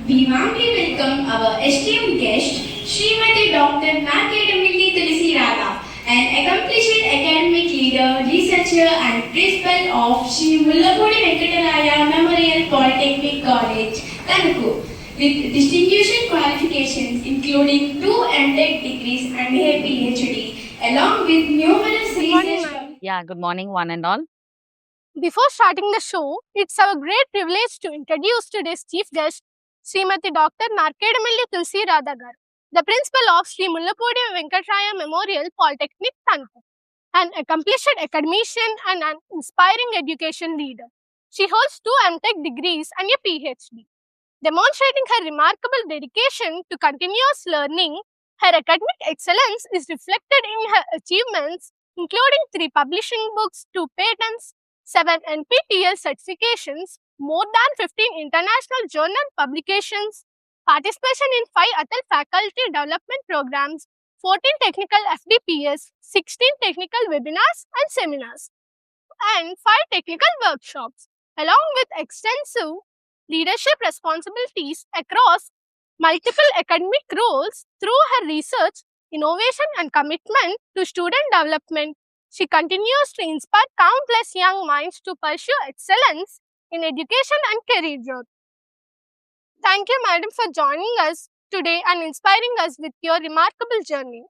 We warmly welcome our esteemed guest, Srimati Dr. Narkedamilli Tulasi Radha, an accomplished academic leader, researcher and principal of Sree Mullapudi Venkataraya Memorial Polytechnic College, Tanuku, with distinguished qualifications including 2 M.Tech degrees and a Ph.D., along with numerous research. Yeah, good morning, one and all. Before starting the show, it's our great privilege to introduce today's chief guest, Srimati Dr. Narkedamilli Tulasi Radha, the principal of Sree Mullapudi Venkataraya Memorial Polytechnic, Tanuku, an accomplished academician and an inspiring education leader. She holds 2 M.Tech degrees and a Ph.D. Demonstrating her remarkable dedication to continuous learning, her academic excellence is reflected in her achievements, including 3 publishing books, 2 patents, 7 NPTEL certifications, more than 15 international journal publications, participation in 5 Atal faculty development programs, 14 technical FDPS, 16 technical webinars and seminars, and 5 technical workshops, along with extensive leadership responsibilities across multiple academic roles. Through her research, innovation and commitment to student development, she continues to inspire countless young minds to pursue excellence in education and career growth. Thank you, madam, for joining us today and inspiring us with your remarkable journey.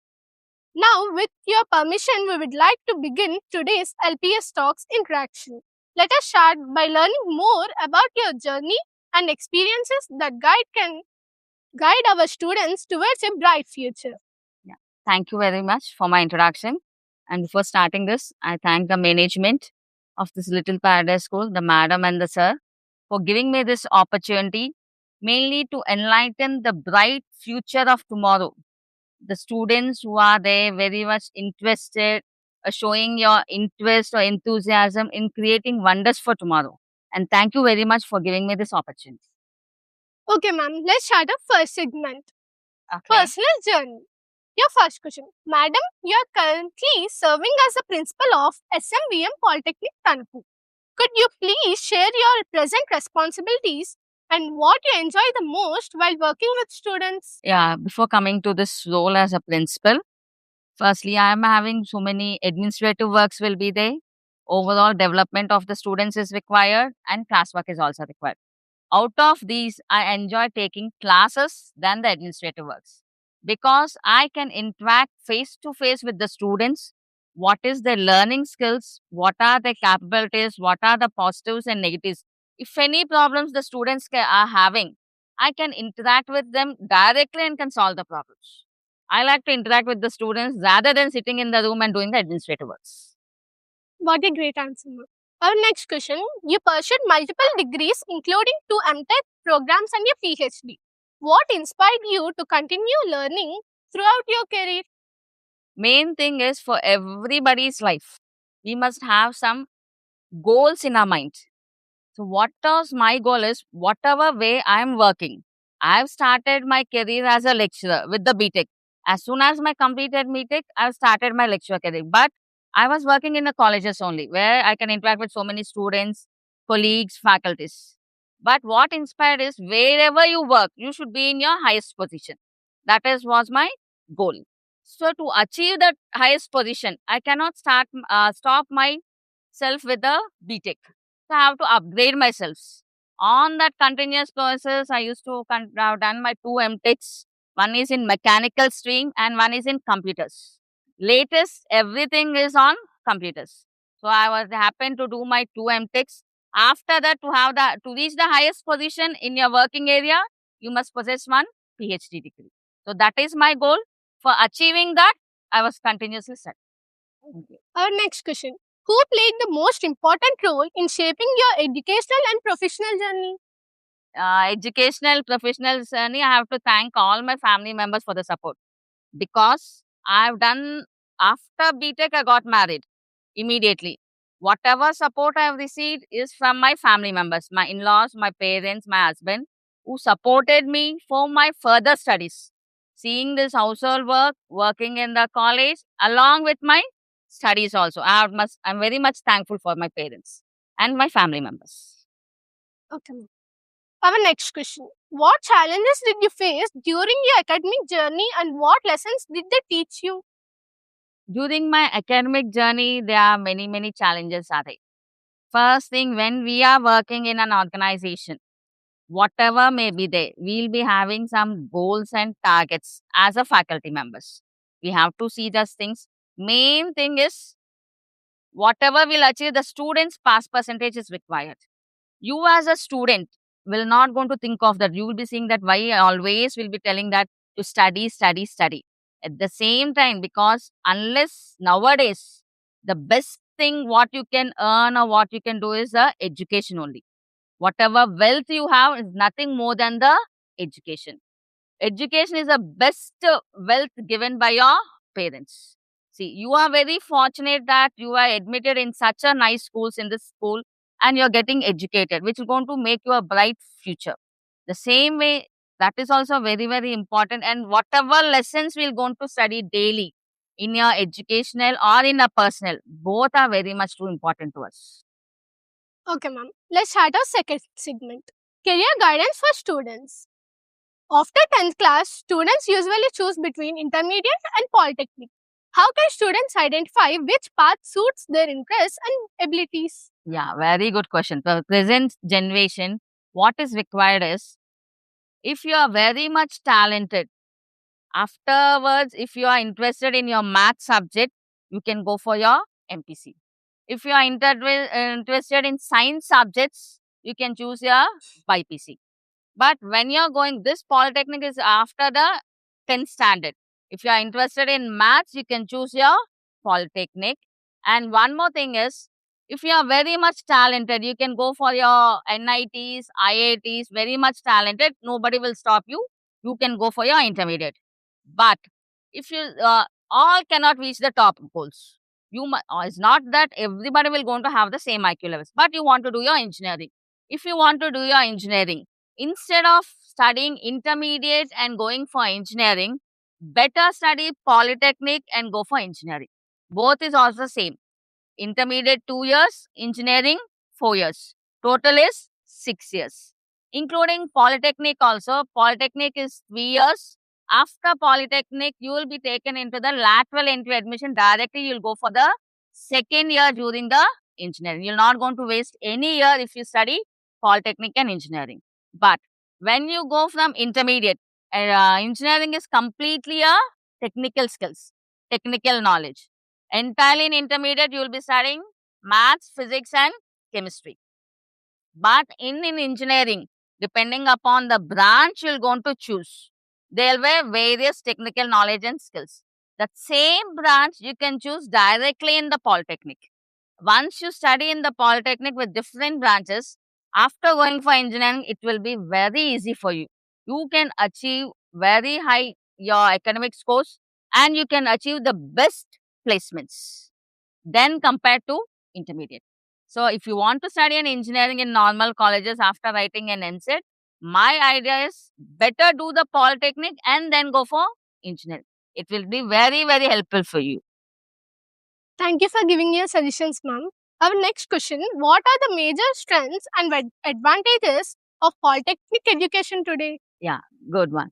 Now, with your permission, we would like to begin today's LPS Talks interaction. Let us start by learning more about your journey and experiences that can guide our students towards a bright future. Yeah, thank you very much for my introduction. And before starting this, I thank the management of this Little Paradise School, the madam and the sir, for giving me this opportunity, mainly to enlighten the bright future of tomorrow. The students who are there very much interested, showing your interest or enthusiasm in creating wonders for tomorrow. And thank you very much for giving me this opportunity. Okay, ma'am, let's start our first segment. Okay. Personal journey. Your first question. Madam, you are currently serving as a principal of SMVM Polytechnic, Tanuku. Could you please share your present responsibilities and what you enjoy the most while working with students? Yeah, before coming to this role as a principal, firstly, I am having so many administrative works will be there. Overall development of the students is required and classwork is also required. Out of these, I enjoy taking classes than the administrative works because I can interact face to face with the students. What is their learning skills? What are their capabilities? What are the positives and negatives? If any problems the students are having, I can interact with them directly and can solve the problems. I like to interact with the students rather than sitting in the room and doing the administrative works. What a great answer, ma'am. Our next question. You pursued multiple degrees, including 2 M.Tech programs and a Ph.D. What inspired you to continue learning throughout your career? Main thing is for everybody's life, we must have some goals in our mind. So what was my goal is whatever way I am working. I've started my career as a lecturer with the B.Tech. As soon as I completed B.Tech, I've started my lecturer career. But I was working in the colleges only where I can interact with so many students, colleagues, faculties. But what inspired is wherever you work, you should be in your highest position. That was my goal. So to achieve that highest position, I cannot stop myself with the B.Tech. So I have to upgrade myself. On that continuous process, I used to have done my 2 M.Techs. One is in mechanical stream and one is in computers. Latest, everything is on computers. So I was happened to do my 2 M.Techs. After that, to reach the highest position in your working area, you must possess one Ph.D. degree. So that is my goal. For achieving that, I was continuously studying. Our next question. Who played the most important role in shaping your educational and professional journey? Educational professional journey, I have to thank all my family members for the support because I've done after B.Tech, I got married immediately. Whatever support I have received is from my family members, my in-laws, my parents, my husband, who supported me for my further studies. Seeing this household work, working in the college, along with my studies also. I'm very much thankful for my parents and my family members. Okay. Our next question. What challenges did you face during your academic journey and what lessons did they teach you? During my academic journey, there are many challenges are there. First thing, when we are working in an organization, whatever may be there, we'll be having some goals and targets as a faculty members. We have to see those things. Main thing is whatever we'll achieve, the students' pass percentage is required. You as a student will not going to think of that. You will be seeing that why I always will be telling that to study. At the same time, because unless nowadays, the best thing what you can earn or what you can do is the education only. Whatever wealth you have is nothing more than the education. Education is the best wealth given by your parents. See, you are very fortunate that you are admitted in such a nice schools in this school and you're getting educated, which is going to make you a bright future. The same way, that is also very important. And whatever lessons we're going to study daily in your educational or in a personal, both are very much too important to us. Okay, ma'am. Let's start our second segment. Career guidance for students. After 10th class, students usually choose between intermediate and polytechnic. How can students identify which path suits their interests and abilities? Yeah, very good question. The present generation, what is required is if you are very much talented, afterwards, if you are interested in your math subject, you can go for your MPC. If you are interested in science subjects, you can choose your BPC. But when you're going, this polytechnic is after the 10th standard. If you are interested in maths, you can choose your polytechnic. And one more thing is, if you are very much talented, you can go for your NITs, IITs, very much talented. Nobody will stop you. You can go for your intermediate. But if you all cannot reach the top goals, it's not that everybody will going to have the same IQ levels, but you want to do your engineering. If you want to do your engineering, instead of studying intermediate and going for engineering, better study polytechnic and go for engineering. Both is also same. Intermediate 2 years, engineering 4 years. Total is 6 years. Including polytechnic also. Polytechnic is 3 years. After polytechnic, you will be taken into the lateral entry admission. Directly, you'll go for the second year during the engineering. You're not going to waste any year if you study polytechnic and engineering. But when you go from intermediate, engineering is completely a technical skills, technical knowledge. Entirely in intermediate, you will be studying maths, physics, and chemistry. But in engineering, depending upon the branch you're going to choose, there will be various technical knowledge and skills. The same branch you can choose directly in the polytechnic. Once you study in the polytechnic with different branches, after going for engineering, it will be very easy for you. You can achieve very high your academic scores and you can achieve the best placements then compared to intermediate. So if you want to study an engineering in normal colleges after writing an NCET, my idea is better do the polytechnic and then go for engineering. It will be very helpful for you. Thank you for giving your suggestions, ma'am. Our next question. What are the major strengths and advantages of polytechnic education today? Yeah, good one.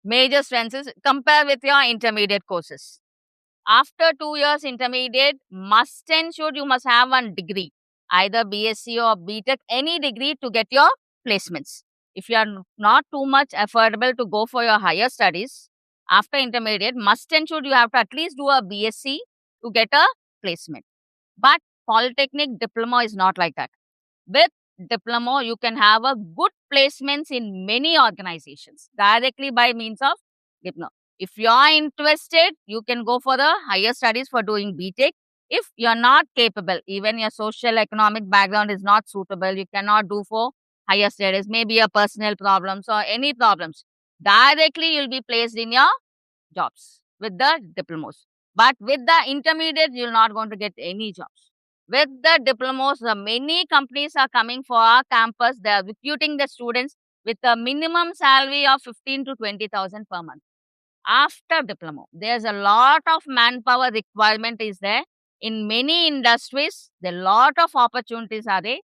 Major strengths is compare with your intermediate courses. After 2 years intermediate, must and should you must have one degree, either BSc or B.Tech, any degree to get your placements. If you are not too much affordable to go for your higher studies, after intermediate, must and should you have to at least do a BSc to get a placement. But polytechnic diploma is not like that. With diploma, you can have a good placements in many organizations directly by means of diploma. If you are interested, you can go for the higher studies for doing BTech. If you are not capable, even your social economic background is not suitable, you cannot do for higher studies, maybe your personal problems or any problems. Directly, you'll be placed in your jobs with the diplomas. But with the intermediate, you're not going to get any jobs. With the diplomas, the many companies are coming for our campus. They are recruiting the students with a minimum salary of 15 to 20,000 per month. After diploma, there's a lot of manpower requirement is there. In many industries, there lot of opportunities are there.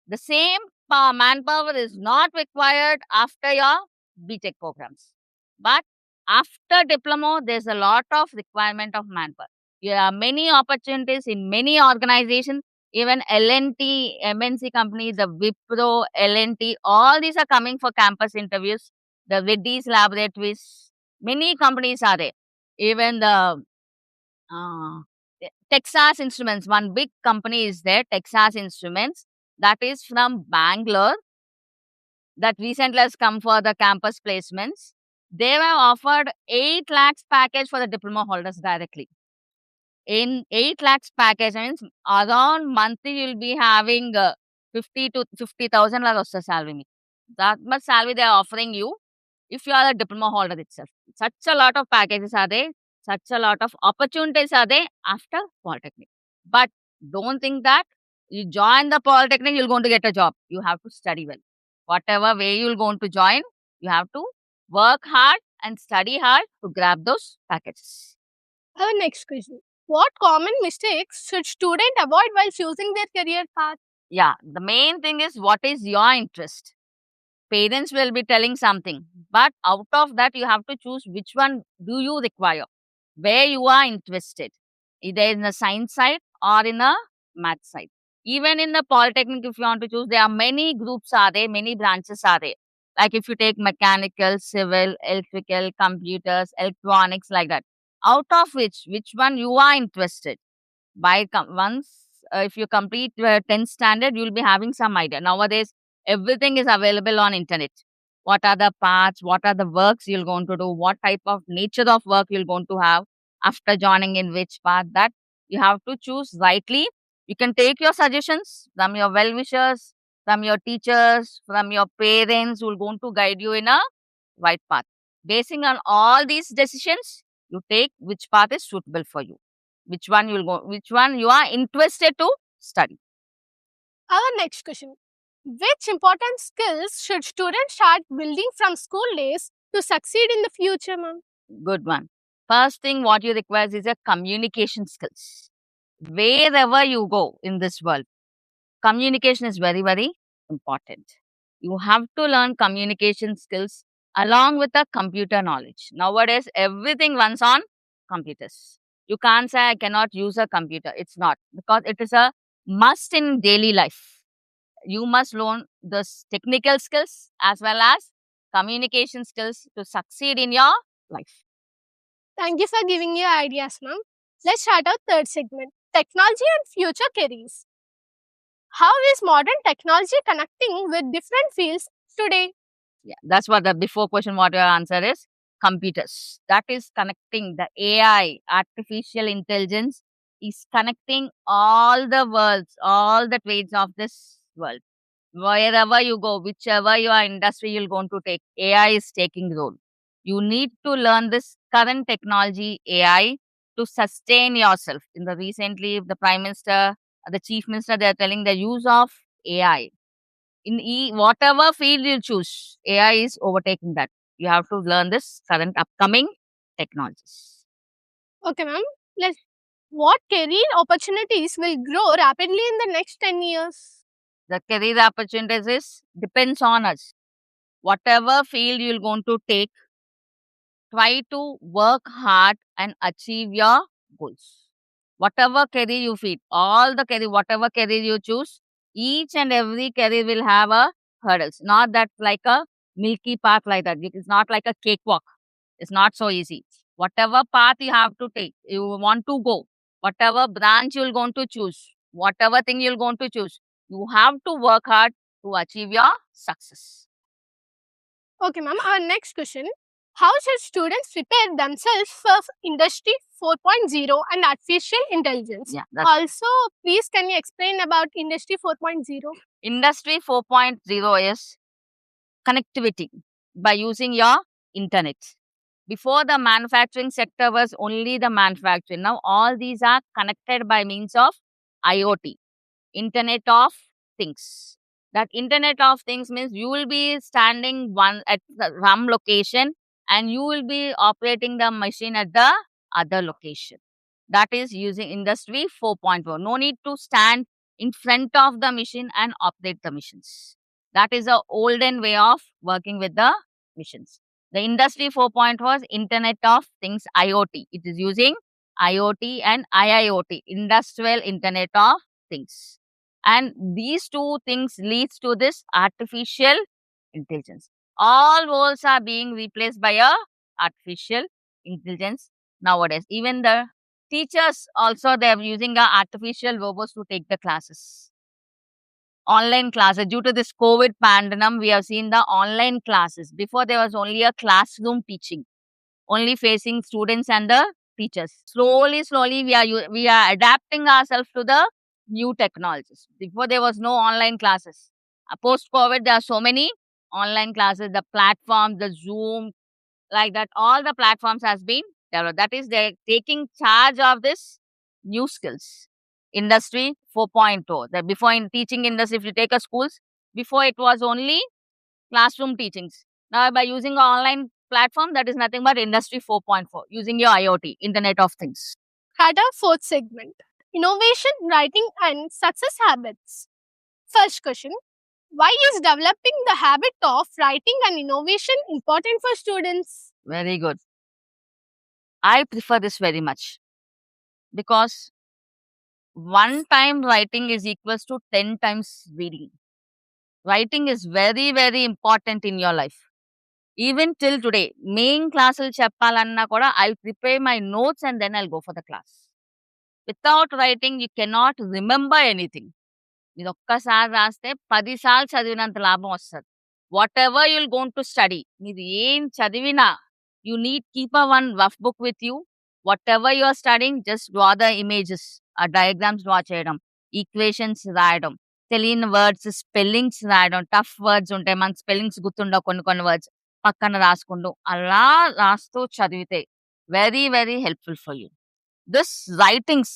The same manpower is not required after your B.Tech programs. But after diploma, there's a lot of requirement of manpower. There are many opportunities in many organizations, even L&T, MNC companies, the Wipro, L&T, all these are coming for campus interviews. The Reddy's laboratories, many companies are there. Even the uh, Texas Instruments, one big company is there, Texas Instruments, that is from Bangalore, that recently has come for the campus placements. They were offered 8 lakhs package for the diploma holders directly. In 8 lakhs package means around monthly you'll be having 50 to 50,000 was the salary. That much salary they are offering you if you are a diploma holder itself. Such a lot of packages are there, such a lot of opportunities are there after Polytechnic. But don't think that you join the Polytechnic, you're going to get a job. You have to study well. Whatever way you're going to join, you have to work hard and study hard to grab those packages. Our next question. What common mistakes should students avoid while choosing their career path? Yeah, the main thing is what is your interest. Parents will be telling something, but out of that you have to choose which one do you require, where you are interested, either in the science side or in a math side. Even in the Polytechnic, if you want to choose, there are many groups are there, many branches are there. Like if you take mechanical, civil, electrical, computers, electronics, like that. Out of which one you are interested. Once if you complete 10th standard, you'll be having some idea. Nowadays, everything is available on internet. What are the paths? What are the works you're going to do? What type of nature of work you're going to have after joining in which path? That you have to choose rightly. You can take your suggestions from your well-wishers, from your teachers, from your parents who are going to guide you in a right path. Basing on all these decisions, you take which path is suitable for you, which one you will go, which one you are interested to study. Our next question. Which important skills should students start building from school days to succeed in the future, ma'am? Good one. First thing what you require is a communication skills. Wherever you go in this world, communication is very, very important. You have to learn communication skills along with the computer knowledge. Nowadays, everything runs on computers. You can't say I cannot use a computer. It's not, because it is a must in daily life. You must learn the technical skills as well as communication skills to succeed in your life. Thank you for giving your ideas, ma'am. Let's start our third segment. Technology and future careers. How is modern technology connecting with different fields today? Yeah, that's what the before question, what your answer is. Computers. That is connecting the AI, artificial intelligence is connecting all the worlds, all the trades of this world. Wherever you go, whichever your industry you're going to take, AI is taking role. You need to learn this current technology, AI, to sustain yourself. In the recently, the Prime Minister, the Chief Minister, they are telling the use of AI in whatever field you choose, AI is overtaking that. You have to learn this current upcoming technologies. Okay, ma'am. Let's. What career opportunities will grow rapidly in the next 10 years? The career opportunities is depends on us. Whatever field you're going to take, try to work hard and achieve your goals. Whatever career you fit, all the career, whatever career you choose, each and every career will have a hurdles. Not that like a milky path like that. It is not like a cakewalk. It's not so easy. Whatever path you have to take, you want to go, whatever branch you're going to choose, whatever thing you're going to choose, you have to work hard to achieve your success. Okay, ma'am. Our next question. How should students prepare themselves for Industry 4.0 and artificial intelligence? Yeah, that's Also, please can you explain about Industry 4.0? Industry 4.0 is connectivity by using your internet. Before, the manufacturing sector was only the manufacturing. Now all these are connected by means of IoT, Internet of Things. That Internet of Things means you will be standing one at some location and you will be operating the machine at the other location. That is using Industry 4.0. No need to stand in front of the machine and operate the machines. That is the olden way of working with the missions. The Industry 4.0 was Internet of Things, IoT. It is using IoT and IIoT, Industrial Internet of Things. And these two things leads to this artificial intelligence. All roles are being replaced by a artificial intelligence nowadays. Even the teachers also, they are using a artificial robots to take the classes. Online classes, due to this COVID pandemic, we have seen the online classes. Before, there was only a classroom teaching, only facing students and the teachers. Slowly, we are adapting ourselves to the new technologies. Before, there was no online classes. Post COVID, there are so many online classes, the platforms, the Zoom, like that. All the platforms has been developed. That is, they're taking charge of this new skills. Industry 4.0. That before, in teaching industry, if you take a schools, before it was only classroom teachings. Now, by using an online platform, that is nothing but Industry 4.4, using your IoT, Internet of Things. At our fourth segment, innovation, writing, and success habits. First question, why is developing the habit of writing and innovation important for students? Very good. I prefer this very much because one time writing is equals to 10 times reading. Writing is very, very important in your life. Even till today, main class cheppalannna kuda, I'll prepare my notes and then I'll go for the class. Without writing, you cannot remember anything. మీరు ఒక్కసారి రాస్తే 10 సార్లు చదివినంత లాభం వస్తుంది. Whatever you'll gone to study, మీరు ఏం చదివినా you need keep a one rough book with you. Whatever you are studying, just draw the images, ఆ డయాగ్రామ్స్ డ్రా చేయడం, ఈక్వేషన్స్ రాయడం, తెలియని వర్డ్స్ స్పెల్లింగ్స్ రాయడం. టఫ్ వర్డ్స్ ఉంటాయి, మనకు స్పెల్లింగ్స్ గుర్తుండవు కొన్ని వర్డ్స్, పక్కన రాసుకుంటూ అలా రాస్తూ చదివితే very very helpful for you. This writings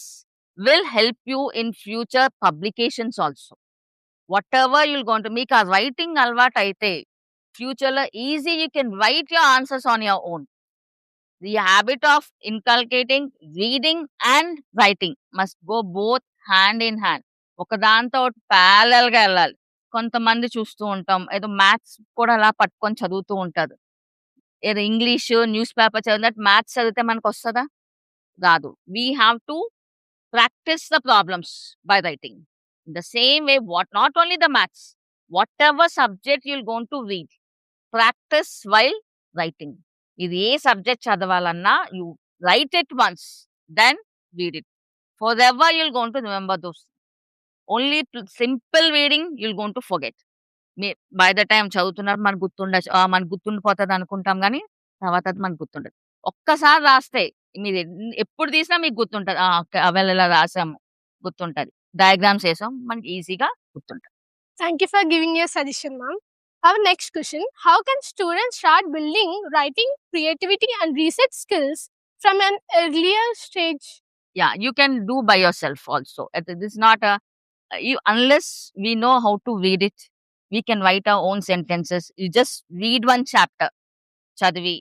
will help you in future publications also. Whatever you're going to make a writing alvat aite, future lo easy you can write your answers on your own. The habit of inculcating reading and writing must go both hand in hand. ఒక దాంతో parallel గా వెళ్ళాలి. కొంతమంది చూస్తూ ఉంటాం, ఏదో maths కూడా అలా పట్టుకొని చదువుతూ ఉంటారు. ఏదో ఇంగ్లీష్ న్యూస్ పేపర్ చదివినట్టు మ్యాథ్స్ చదివితే మనకు వస్తుందా? రాదు. We have to practice the problems by writing. In the same way, not only the maths, whatever subject you're going to read, practice while writing. ఇది ఏ subject చదవాలన్నా you write it once, then read it. Forever you're going to remember those. Only simple reading you're going to forget. By the time చదువుతున్నారు మనకు గుర్తుండిపోతుంది అనుకుంటాం, కానీ తర్వాత అది మనకు గుర్తుండదు. ఒక్కసారి రాస్తే మీరు ఎప్పుడు తీసినా మీకు గుర్తుంటది. అవెల్ ఇలా రాసాము, గుర్తుంటది. డయాగ్రామ్స్ వేసాం, మనకి ఈజీగా గుర్తుంటది. Thank you for giving your suggestion, ma'am. Our next question, how can students start building writing, creativity and research skills from an earlier stage? Yeah, you can do by yourself also. This is not unless we know how to read it, we can write our own sentences. You just read one chapter, చదివి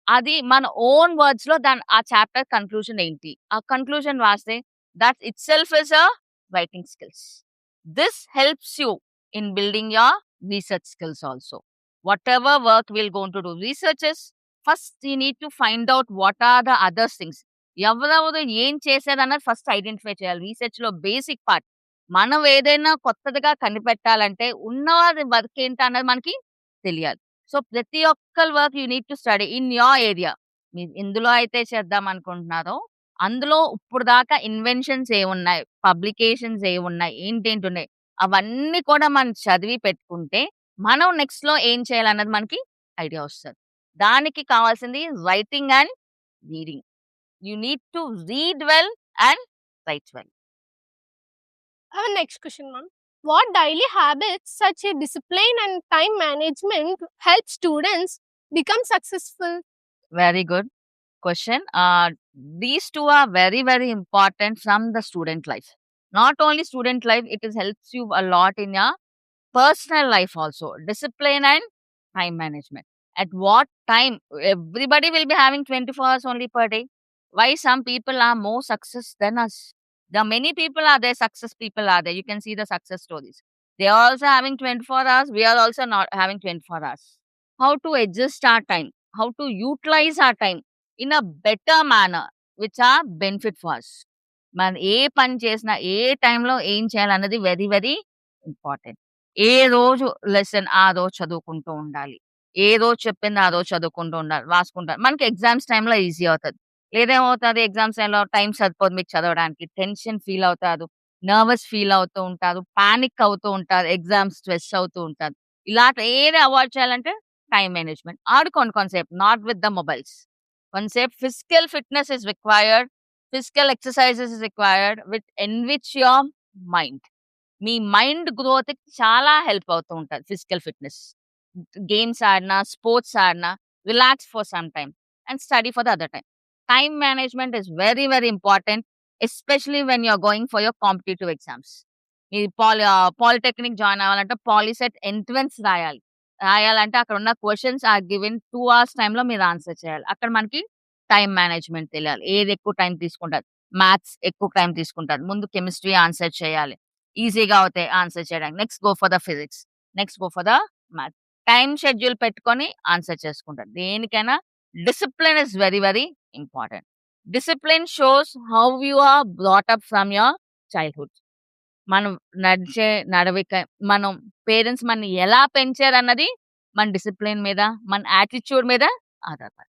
అది మన own words లో దాని ఆ chapter conclusion ఏంటి, ఆ conclusion రాస్తే that itself is a writing skills. This helps you in building your research skills also. Whatever work will gone to do researches, first you need to find out what are the others things. ఎవరెవరు ఏం చేసేదన్నది first identify చేయాలి. Research లో basic part. మనం ఏదైనా కొత్తదిగా కనిపెట్టాలంటే ఉన్నవారి work ఏంటి అన్నది మనకి తెలియాలి. సో ప్రతి ఒక్కరి work you need to study in your area. మీరు ఎందులో అయితే చేద్దాం అనుకుంటున్నారో అందులో ఇప్పుడు దాకా ఇన్వెన్షన్స్ ఏమున్నాయి, పబ్లికేషన్స్ ఏమున్నాయి, ఏంటేంటి ఉన్నాయి, అవన్నీ కూడా మనం చదివి పెట్టుకుంటే మనం నెక్స్ట్ లో ఏం చేయాలన్నది మనకి ఐడియా వస్తుంది. దానికి కావాల్సింది writing and reading. You need to read well and right well. Our next question, ma'am. What daily habits such as discipline and time management help students become successful? Very good question. These two are very, very important from the student life. Not only student life, it helps you a lot in your personal life also. Discipline and time management. At what time? Everybody will be having 24 hours only per day. Why some people are more success than us? There are many people are there, success people are there. You can see the success stories. They are also having 24 hours. We are also not having 24 hours. How to adjust our time? How to utilize our time in a better manner, which are benefit for us. మనం ఏ పని చేసినా ఏ టైంలో ఏం చేయాలన్నది very very important. ఏ రోజు lesson ఆ రోజు చదువుకుంటూ ఉండాలి. ఏ రోజు చెప్పింది ఆ రోజు చదువుకుంటూ ఉండాలి. రాసుకుంటారు. మనకి ఎగ్జామ్స్ టైంలో ఈజీ అవుతది. లేదేమవుతది ఎగ్జామ్స్ టైంలో టైం సరిపోదు మీకు చదవడానికి. టెన్షన్ ఫీల్ అవుతారు. నర్వస్ ఫీల్ అవుతూ ఉంటారు. పానిక్ అవుతూ ఉంటారు. ఎగ్జామ్స్ స్ట్రెస్ అవుతూ ఉంటారు. ఇలాంటి ఏది అవాయిడ్ చేయాలంటే టైమ్ మేనేజ్‌మెంట్. ఆడుకోండి కొంసేపు. Not with the mobiles. కొంసేపు physical fitness is required. Physical exercises is required with enrich your mind. మీ మైండ్ గ్రోత్‌కి చాలా హెల్ప్ అవుతూ ఉంటది ఫిజికల్ ఫిట్‌నెస్. గేమ్స్ ఆడినా, స్పోర్ట్స్ ఆడినా, relax for some time and study for the other time. Time management is very, very important. Especially when you are going for your competitive exams. ఈ polytechnic join అవ్వాలంటే POLYCET entrance రాయాలి. రాయాలంటే అక్కడున్న questions are given 2 hours టైమ్‌లో మీరు answer చేయాలి. అక్కడ మనకి టైమ్ మేనేజ్‌మెంట్ తెలియాలి. ఏది ఎక్కువ టైం తీసుకుంటది. మ్యాథ్స్ ఎక్కువ టైం తీసుకుంటది. ముందు కెమిస్ట్రీ ఆన్సర్ చేయాలి. ఈజీగా అవుతాయి ఆన్సర్ చేయడానికి. Next go for the physics. Next go for the maths. Time schedule పెట్టుకొని ఆన్సర్ చేసుకుంటారు. దేనికైనా discipline is very, very important. Discipline shows how you are brought up from your childhood. మనం నడిచే నడవిక మనం పేరెంట్స్ మనల్ని ఎలా పెంచారన్నది మన డిసిప్లిన్ మీద, మన యాటిట్యూడ్ మీద ఆధారపడి.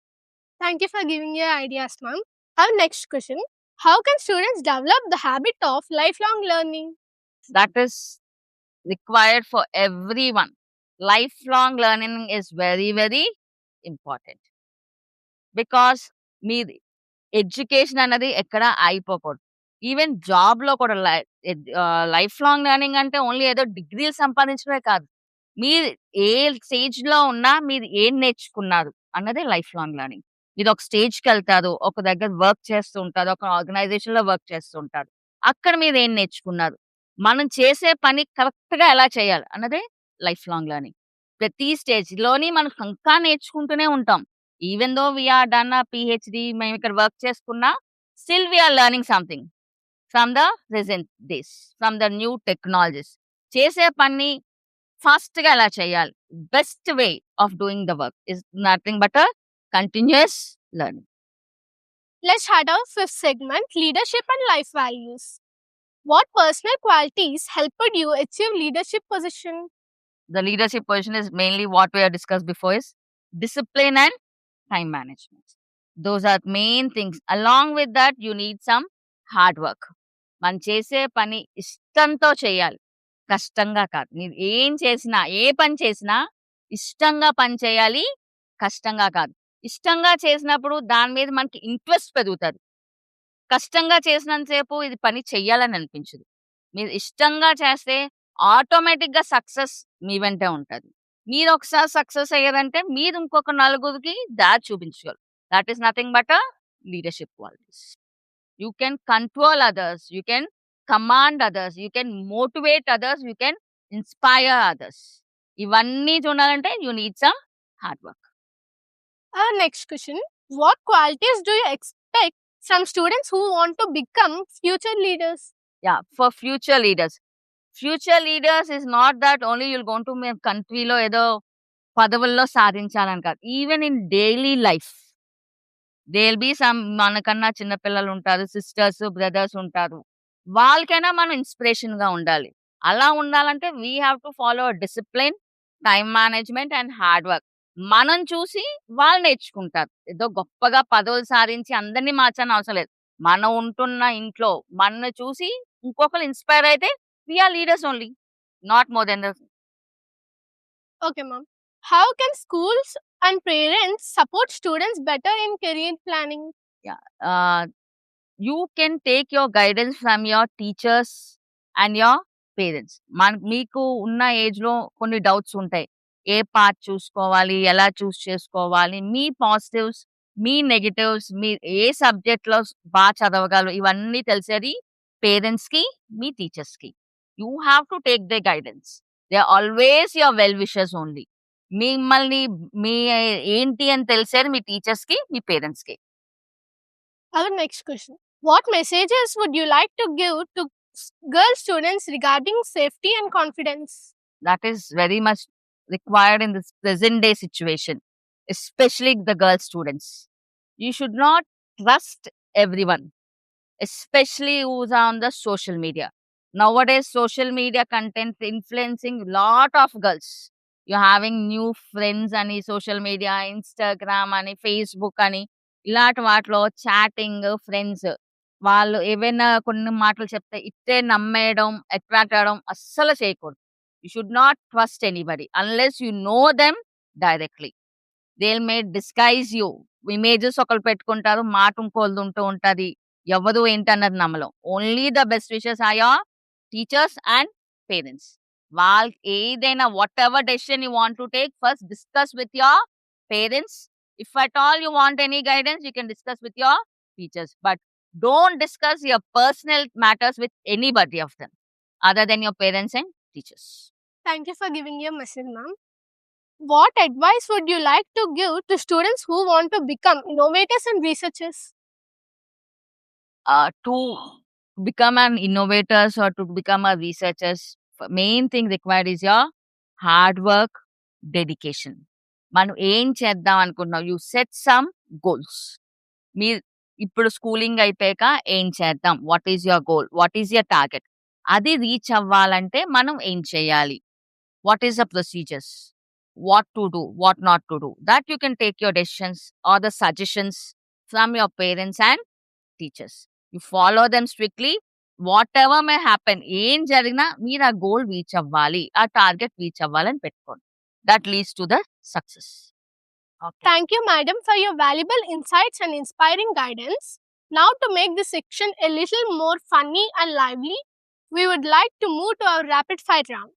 Thank you for giving your ideas, ma'am. Our next question: how can students develop the habit of lifelong learning? That is required for everyone. Lifelong learning is very, very important. Because మీది education అన్నది ఎక్కడ ఆగిపోకూడదు. Even జాబ్‌లో కూడా life long learning అంటే only ఏదో డిగ్రీలు సంపాదించడమే కాదు. మీరు ఏ స్టేజ్‌లో ఉన్నా మీరు ఏం నేర్చుకున్నారు అన్నదే లైఫ్ లాంగ్ లెర్నింగ్. మీరొక స్టేజ్‌కెళ్తారు. ఒక దగ్గర వర్క్ చేస్తూ ఉంటారు. ఒక ఆర్గనైజేషన్‌లో వర్క్ చేస్తూ ఉంటారు. అక్కడ మీరేం నేర్చుకున్నారు? మనం చేసే పని కరెక్ట్‌గా ఎలా చేయాలి అన్నదే లైఫ్ లాంగ్ లెర్నింగ్. ప్రతి స్టేజ్‌లోని మనం ఇంకా నేర్చుకుంటూనే ఉంటాం. Even though we are done PhD మేమిక్కడ వర్క్ చేసుకున్నా, still we are learning something from the present days, from the new technologies. చేసే పని ఫాస్ట్‌గా ఎలా చేయాలి? Best way of doing the work is nothing but continuous learning. Let's start our fifth segment: leadership and life values. What personal qualities helped you achieve leadership position? The leadership position is mainly what we have discussed before is discipline and time management. Those are main things. Along with that, you need some hard work. మనం చేసే పని ఇష్టంతో చేయాలి. కష్టంగా కాదు. మీరు ఏం చేసినా, ఏ పని చేసినా ఇష్టంగా పని చేయాలి. కష్టంగా కాదు. ఇష్టంగా చేసినప్పుడు దాని మీద మనకి ఇంట్రెస్ట్ పెరుగుతది. కష్టంగా చేసినంత సేపు ఇది పని చెయ్యాలని అనిపించదు. మీరు ఇష్టంగా చేస్తే ఆటోమేటిక్‌గా సక్సెస్ మీ వెంటే ఉంటది. మీరొకసారి సక్సెస్ అయ్యారంటే మీరు ఇంకొక నలుగురికి దారి చూపించగలరు. That is nothing but leadership qualities. You can control others. You can command others. You can motivate others. You can inspire others. ఇవన్నీ చూడాలంటే you need some hard work. Our next question: what qualities do you expect from students who want to become future leaders? Yeah, for future leaders. Future leaders is not that only you'll gone to మీ కంట్రీలో ఏదో పదవుల్లో సాధించాలని కాదు. Even in daily life they will be some మనకన్నా చిన్న పిల్లలు ఉంటారు. సిస్టర్స్, బ్రదర్స్ ఉంటారు. వాళ్ళకైనా మనం ఇన్స్పిరేషన్‌గా ఉండాలి. అలా ఉండాలంటే we have to follow discipline, time management and hard work. మనం చూసి వాళ్ళు నేర్చుకుంటారు. ఏదో గొప్పగా పదవులు సాధించి అందరిని మార్చాలని అవసరం లేదు. మనం ఉంటున్న ఇంట్లో మనల్ని చూసి ఇంకొకళ్ళు ఇన్‌స్పైర్ అయితే we are leaders only. Not more than the. Okay, ma'am. How can schools and parents support students better in career planning? Yeah! You can take your guidance from your teachers and your parents. మీకు ఉన్న ఏజ్‌లో కొన్ని doubts ఉంటాయి. ఏ path చూసుకోవాలి? ఎలా చూస్ చేసుకోవాలి? మీ positives, మీ negatives, మీరు ఏ సబ్జెక్ట్‌లో చదవగలరు? ఇవన్నీ తెలిసేది పేరెంట్స్‌కి, మీ టీచర్స్‌కి. You have to take their guidance. They are always your well wishers only. మిమ్మల్ని మీ ఏంటి అని తెలిసేది మీ టీచర్స్‌కి, మీ పేరెంట్స్‌కి. Our next question: what messages would you like to give to girl students regarding safety and confidence? That is very much required in this present day situation, especially the girl students. You should not trust everyone, especially who's on the social media. Nowadays, social media content influencing lot of girls. You're having new friends అని social media, Instagram అని, Facebook అని ఇలాంటి వాటిలో chatting, friends వాళ్ళు ఏవైనా కొన్ని మాటలు చెప్తే ఇట్టే నమ్మేయడం, అట్రాక్ట్ అవ్వడం అస్సలు చేయకూడదు. You should not trust anybody unless you know them directly. They may disguise you. Images ఒకళ్ళు పెట్టుకుంటారు. మాట ఇంకోళ్ళది ఉంటూ ఉంటది. ఎవరు ఏంటన్నది నమ్మలేం. Only the best wishes are your teachers and parents. వాళ్ళకి ఏదైనా whatever decision you want to take first discuss with your parents. If at all you want any guidance you can discuss with your teachers. But don't discuss your personal matters with anybody of them other than your parents and teachers. Thank you for giving your message, ma'am. What advice would you like to give to students who want to become innovators and researchers? To become an innovators or to become a researchers, main thing required is your hard work, dedication. మనం ఏం చేద్దాం అనుకుంటున్నాం, you set some goals. మీరు ఇప్పుడు schooling అయిపోయాక ఏం చేద్దాం, what is your goal, what is your target, అది రీచ్ అవ్వాలంటే మనం ఏం చేయాలి, what is the procedures, what to do, what not to do, that you can take your decisions or the suggestions from your parents and teachers. You follow them strictly. Whatever may happen, ఏం జరిగినా మీరు ఆ goal reach అవ్వాలి, ఆ target reach అవ్వాలని పెట్టుకోండి. That leads to the success. Thank you, madam, for your valuable insights and inspiring guidance. Now, to make this section a little more funny and lively, we would like to move to our rapid fire round,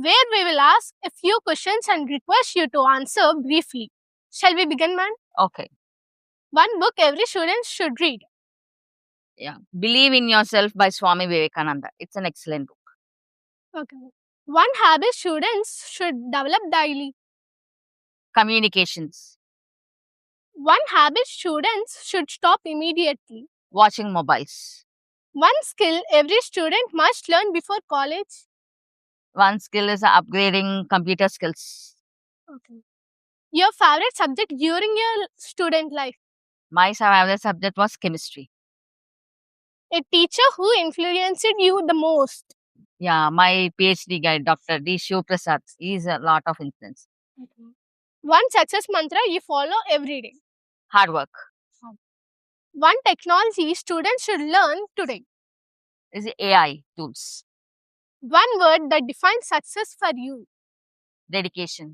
where we will ask a few questions and request you to answer briefly. Shall we begin, ma'am? Okay. One book every student should read. Yeah. Believe in Yourself by Swami Vivekananda. It's an excellent book. Okay. One habit students should develop daily. Communications. One habit students should stop immediately. Watching mobiles. One skill every student must learn before college. One skill is upgrading computer skills. Okay. Your favorite subject during your student life? My favorite subject was chemistry. A teacher who influenced you the most? Yeah, my Ph.D. guy, Dr. D. Shiv Prasad, he's a lot of influence. Okay. One success mantra you follow every day? Hard work. One technology students should learn today? Is AI tools. One word that defines success for you? Dedication.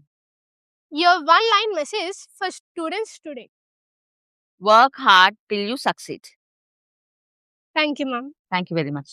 Your one-line message for students today? Work hard till you succeed. Thank you, ma'am. Thank you very much.